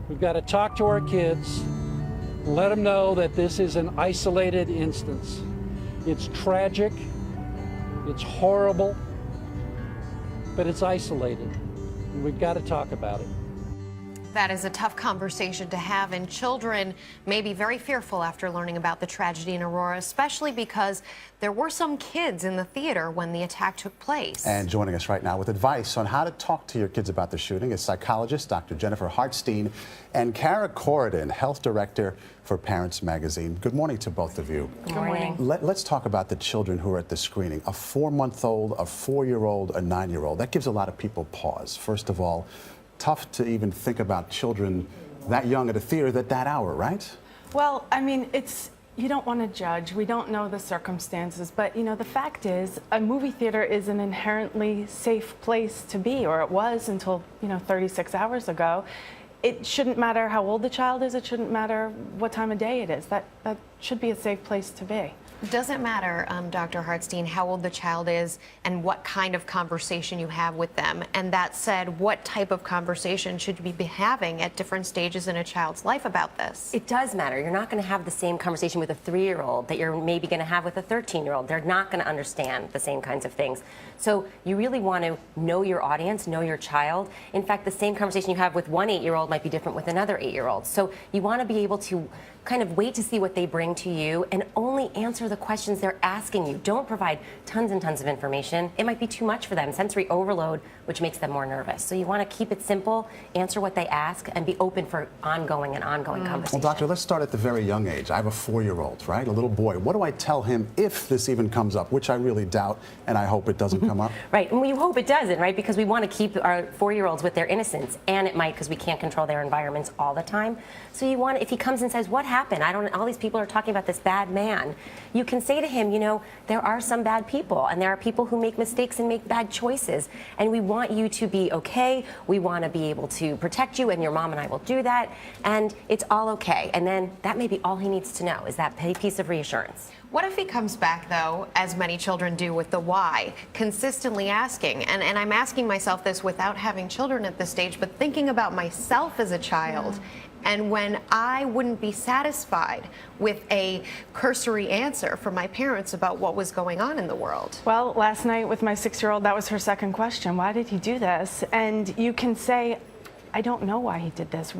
We've got to talk to our kids, let them know that this is an isolated instance. It's tragic, it's horrible, but it's isolated, and we've got to talk about it. That is a tough conversation to have, and children may be very fearful after learning about the tragedy in Aurora, especially because there were some kids in the theater when the attack took place. And joining us right now with advice on how to talk to your kids about the shooting is psychologist Dr. Jennifer Hartstein and Corridan, health director for Parents Magazine. Good morning to both of you. Good morning. Let's talk about the children who are at the screening. A 4-month-old, a 4-year-old, a 9-year-old. That gives a lot of people pause. First of all, tough to even think about children that young at a theater at that hour, right? Well, I mean, you don't want to judge. We don't know the circumstances, but you know, the fact is a movie theater is an inherently safe place to be, or it was until, 36 hours ago. It shouldn't matter how old the child is. It shouldn't matter what time of day it is. That should be a safe place to be. Does it matter, Dr. Hartstein, how old the child is and what kind of conversation you have with them? And that said, what type of conversation should you be having at different stages in a child's life about this? It does matter. You're not going to have the same conversation with a 3-year-old that you're maybe going to have with a 13-year-old. They're not going to understand the same kinds of things. So you really want to know your audience, know your child. In fact, the same conversation you have with one 8-year-old might be different with another 8-year-old. So you want to be able to kind of wait to see what they bring to you and only answer the questions they're asking you. Don't provide tons and tons of information. It might be too much for them, sensory overload, which makes them more nervous. So you want to keep it simple, answer what they ask, and be open for ongoing conversation. Well, doctor, let's start at the very young age. I have a 4-year-old, right? A little boy. What do I tell him if this even comes up, which I really doubt, and I hope it doesn't come up? Right, and we hope it doesn't, right? Because we want to keep our 4-year-olds with their innocence, and it might because we can't control their environments all the time. So you want, if he comes and says, "What happened? All these people are talking about this bad man," you can say to him, there are some bad people, and there are people who make mistakes and make bad choices, and we want you to be okay. We want to be able to protect you, and your mom and I will do that, and it's all okay. And then that may be all he needs to know, is that piece of reassurance. What if he comes back, though, as many children do, with the why, consistently asking? And I'm asking myself this without having children at this stage, but thinking about myself as a child. And when I wouldn't be satisfied with a cursory answer from my parents about what was going on in the world. Well, last night with my 6-year-old, that was her second question. Why did he do this? And you can say, I don't know why he did this.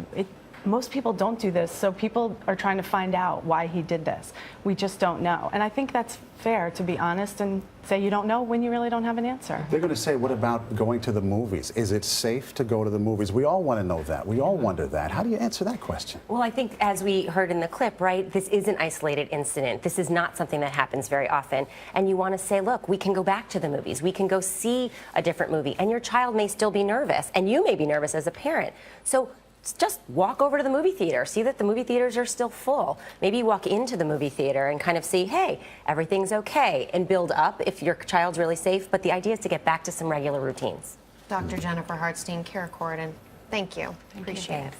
Most people don't do this, so people are trying to find out why he did this. We just don't know. And I think that's fair, to be honest, and say you don't know when you really don't have an answer. They're going to say, what about going to the movies? Is it safe to go to the movies? We all want to know that. We all wonder that. How do you answer that question? Well, I think as we heard in the clip, right, this is an isolated incident. This is not something that happens very often. And you want to say, look, we can go back to the movies. We can go see a different movie. And your child may still be nervous, and you may be nervous as a parent. So just walk over to the movie theater, see that the movie theaters are still full. Maybe walk into the movie theater and kind of see, hey, everything's okay, and build up if your child's really safe. But the idea is to get back to some regular routines. Dr. Jennifer Hartstein, Corridan, thank you. Appreciate it.